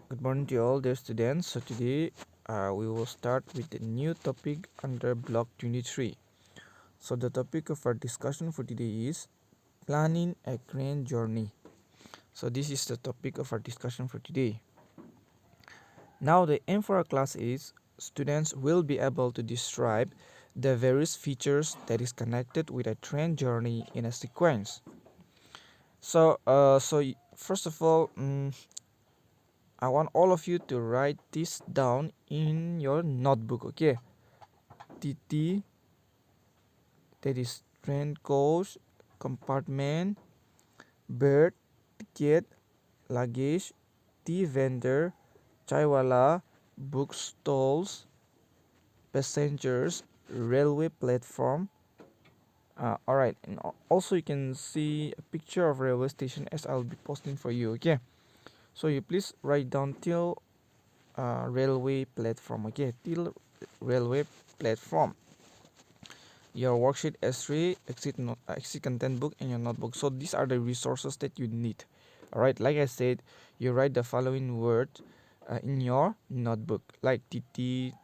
Good morning to all dear students. So today we will start with a new topic under block 23. So the topic of our discussion for today is planning a crane journey. So this is the topic of our discussion for today. Now the aim for our class is students will be able to describe the various features that is connected with a train journey in a sequence. So first of all, I want all of you to write this down in your notebook, okay? TT, that is train coach, compartment, bird, ticket, luggage, tea vendor, chaiwala, book stalls, passengers, railway platform. Alright, and also you can see a picture of railway station as I'll be posting for you, okay? So you please write down till railway platform, okay? Till railway platform. Your worksheet S3, exit content book, and your notebook. So these are the resources that you need. All right, like I said, you write the following word in your notebook, like TT,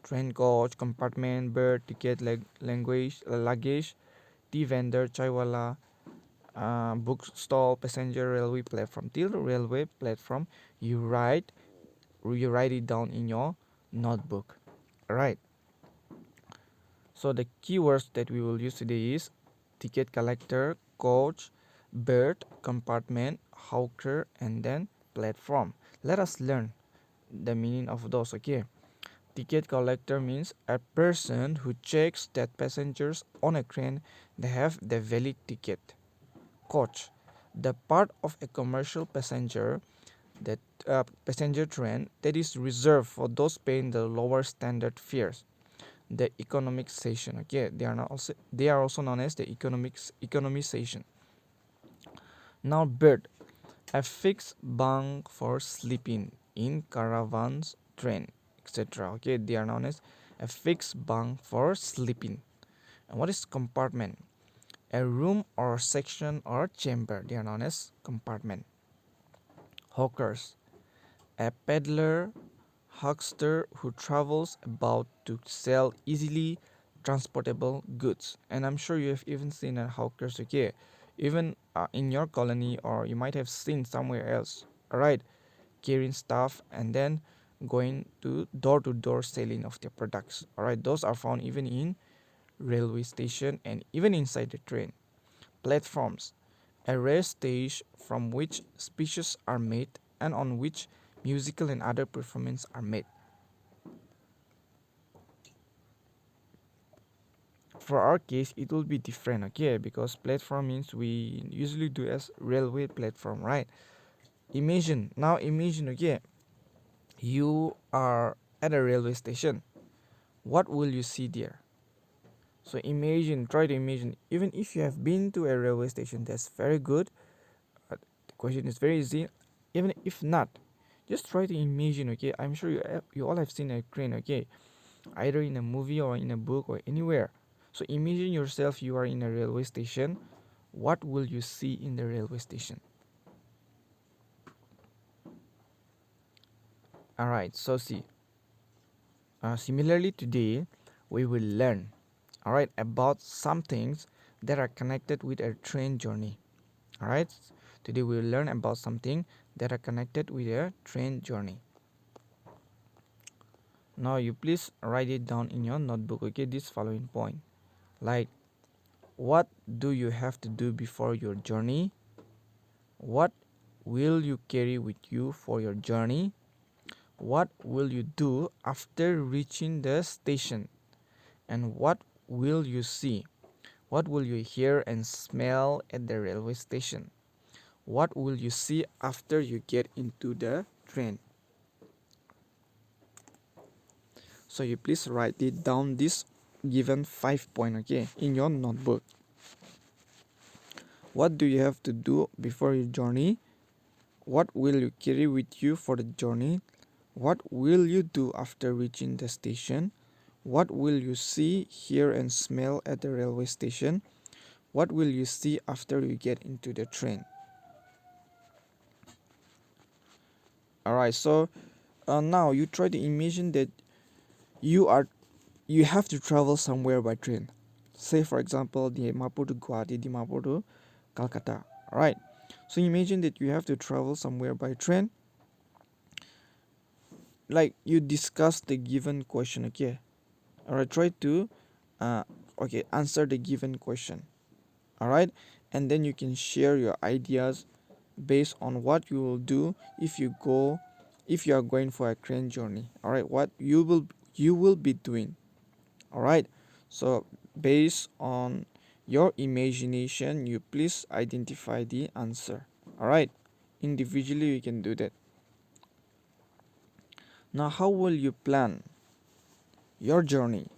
train coach, compartment, bird, ticket, language, luggage, tea vendor, chaiwala, book stall, passenger, railway platform. Till railway platform, you write it down in your notebook. All right. So the keywords that we will use today is ticket collector, coach, bird, compartment, hawker, and then platform. Let us learn the meaning of those, okay? Ticket collector means a person who checks that passengers on a train they have the valid ticket. Coach, the part of a commercial passenger train that is reserved for those paying the lower standard fares, the economic station, okay? They are also known as the economy station. Now bird, a fixed bunk for sleeping in caravans, train, etc. Okay, they are known as a fixed bunk for sleeping. And what is compartment? A room or section or chamber, they are known as compartment. Hawkers, a peddler, huckster who travels about to sell easily transportable goods. And I'm sure you have even seen a hawkers, okay? Even in your colony, or you might have seen somewhere else. Alright, carrying stuff and then going to door selling of their products. Alright, those are found even in railway station and even inside the train. Platforms, a rare stage from which speeches are made and on which musical and other performances are made. For our case, it will be different, okay? Because platform means we usually do as railway platform, right? Imagine, okay, you are at a railway station. What will you see there? So try to imagine. Even if you have been to a railway station, that's very good. The question is very easy. Even if not, just try to imagine, okay? I'm sure you all have seen a crane, okay? Either in a movie or in a book or anywhere. So imagine yourself you are in a railway station. What will you see in the railway station? Alright, so see. Similarly today, we will learn, alright, about some things that are connected with a train journey. Alright, today we will learn about something that are connected with a train journey. Now you please write it down in your notebook, okay, this following point. Like, what do you have to do before your journey? What will you carry with you for your journey? What will you do after reaching the station? And what will you see? What will you hear and smell at the railway station? What will you see after you get into the train? So you please write it down this given 5 point, okay, in your notebook. What do you have to do before your journey? What will you carry with you for the journey? What will you do after reaching the station? What will you see, hear, and smell at the railway station? What will you see after you get into the train? All right, so now you try to imagine that you are you have to travel somewhere by train. Say for example, Dimapur to Guwahati, Dimapur to Calcutta. All right, so imagine that you have to travel somewhere by train. Like you discuss the given question, okay? All right, try to uh, okay, answer the given question. All right, and then you can share your ideas based on what you will do if you are going for a train journey. All right, what you will be doing. All right, so based on your imagination, you please identify the answer. All right, individually you can do that. Now how will you plan your journey?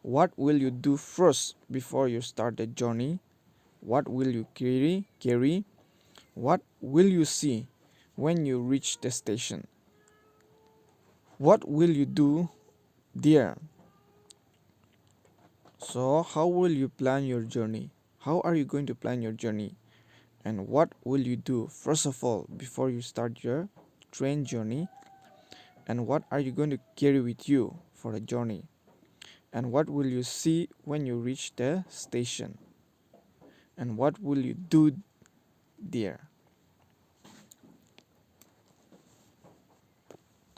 What will you do first before you start the journey? What will you carry? What will you see when you reach the station? What will you do there? So, how will you plan your journey? How are you going to plan your journey? And what will you do first of all before you start your train journey? And what are you going to carry with you for the journey? And what will you see when you reach the station? And what will you do there?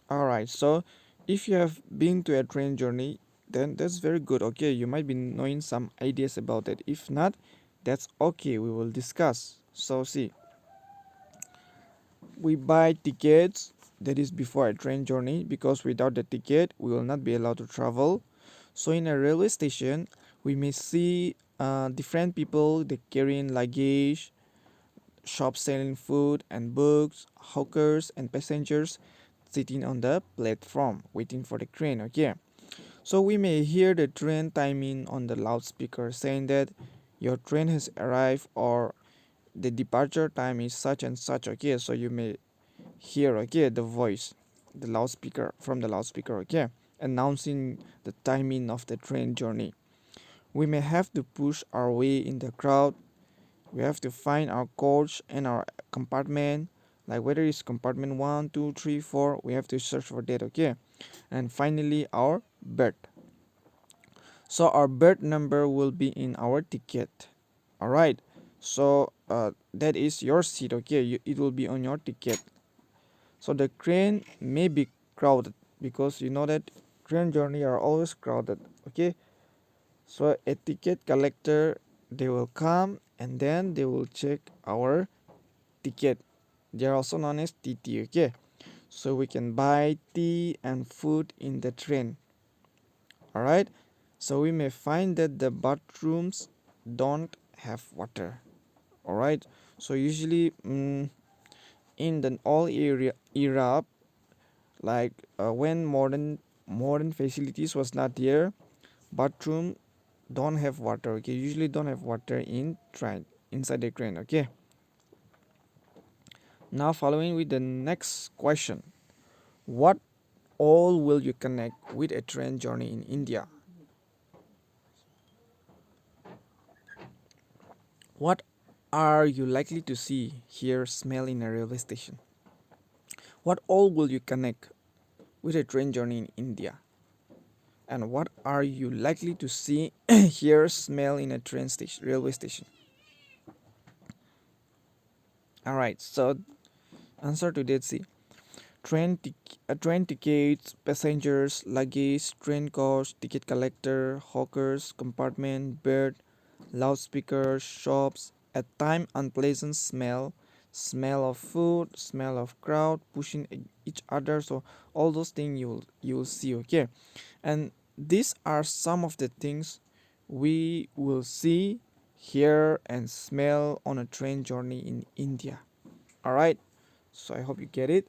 Alright, so if you have been to a train journey, then that's very good. Okay, you might be knowing some ideas about it. If not, that's okay. We will discuss. So, see, we buy tickets that is before a train journey because without the ticket, we will not be allowed to travel. So, in a railway station, we may see different people they carrying luggage, shops selling food and books, hawkers and passengers sitting on the platform waiting for the train. Okay, so we may hear the train timing on the loudspeaker saying that your train has arrived or the departure time is such and such. Okay, so you may hear okay the voice, the loudspeaker from the loudspeaker. Okay, announcing the timing of the train journey. We may have to push our way in the crowd. We have to find our coach and our compartment, like whether it's compartment 1, 2, 3, 4. We have to search for that. Okay, and finally our berth. So our berth number will be in our ticket. All right, so that is your seat. Okay, it will be on your ticket. So the train may be crowded because you know that train journey are always crowded. Okay, so a ticket collector they will come and then they will check our ticket. They are also known as TT. Okay, so we can buy tea and food in the train. All right, so we may find that the bathrooms don't have water. All right, so usually in the all era like when modern facilities was not there, bathroom don't have water. Okay, usually don't have water in train inside the train. Okay, now following with the next question, what all will you connect with a train journey in India? What are you likely to see, hear, smell in a railway station? What all will you connect with a train journey in India? And what are you likely to see, hear, smell in a railway station? All right, so answer to that, see, train tickets, passengers, luggage, train cost, ticket collector, hawkers, compartment, bird, loudspeakers, shops, a time unpleasant smell, smell of food, smell of crowd pushing each other. So all those things you will see. Okay, and these are some of the things we will see, hear, and smell on a train journey in India. All right, so I hope you get it.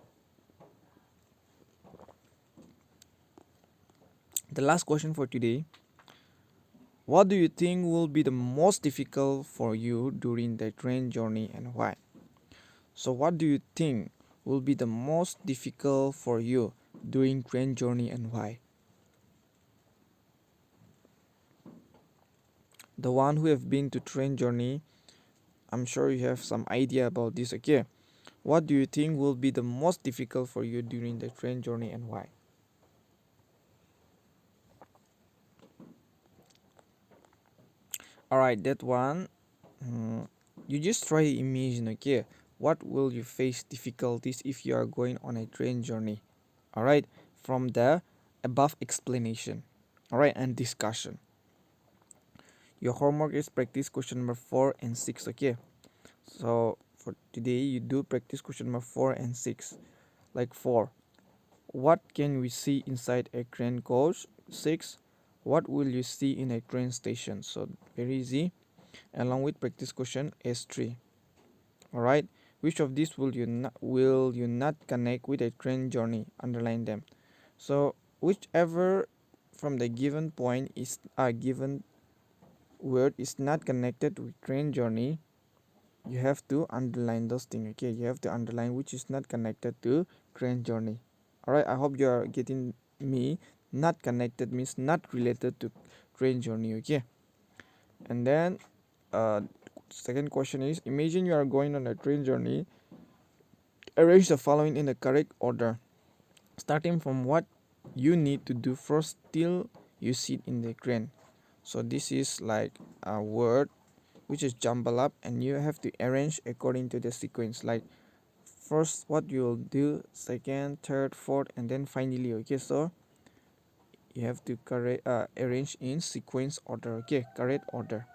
The last question for today, what do you think will be the most difficult for you during the train journey and why? So, what do you think will be the most difficult for you during train journey and why? The one who have been to train journey, I'm sure you have some idea about this. Okay, What do you think will be the most difficult for you during the train journey and why? All right, that one. mm, you just try to imagine, okay, what will you face difficulties if you are going on a train journey? All right, from the above explanation, all right, and discussion. Your homework is practice question number 4 and 6, okay? So for today, you do practice question number 4 and 6. Like 4, what can we see inside a train coach? 6, what will you see in a train station? So very easy. Along with practice question S3. All right. Which of these will you not connect with a train journey? Underline them. So whichever from the given point is a given word is not connected with train journey, you have to underline those things. Okay, you have to underline which is not connected to train journey. All right. I hope you are getting me. Not connected means not related to train journey. Okay. And then uh, second question is, imagine you are going on a train journey. Arrange the following in the correct order, starting from what you need to do first till you sit in the train. So this is like a word which is jumbled up, and you have to arrange according to the sequence. Like first what you'll do, second, third, fourth, and then finally. Okay, so you have to arrange in sequence order. Okay, correct order.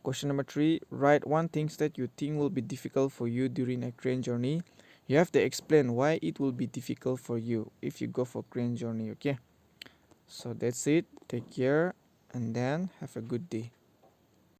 Question number 3, write one things that you think will be difficult for you during a train journey. You have to explain why it will be difficult for you if you go for train journey. Okay, so that's it. Take care and then have a good day.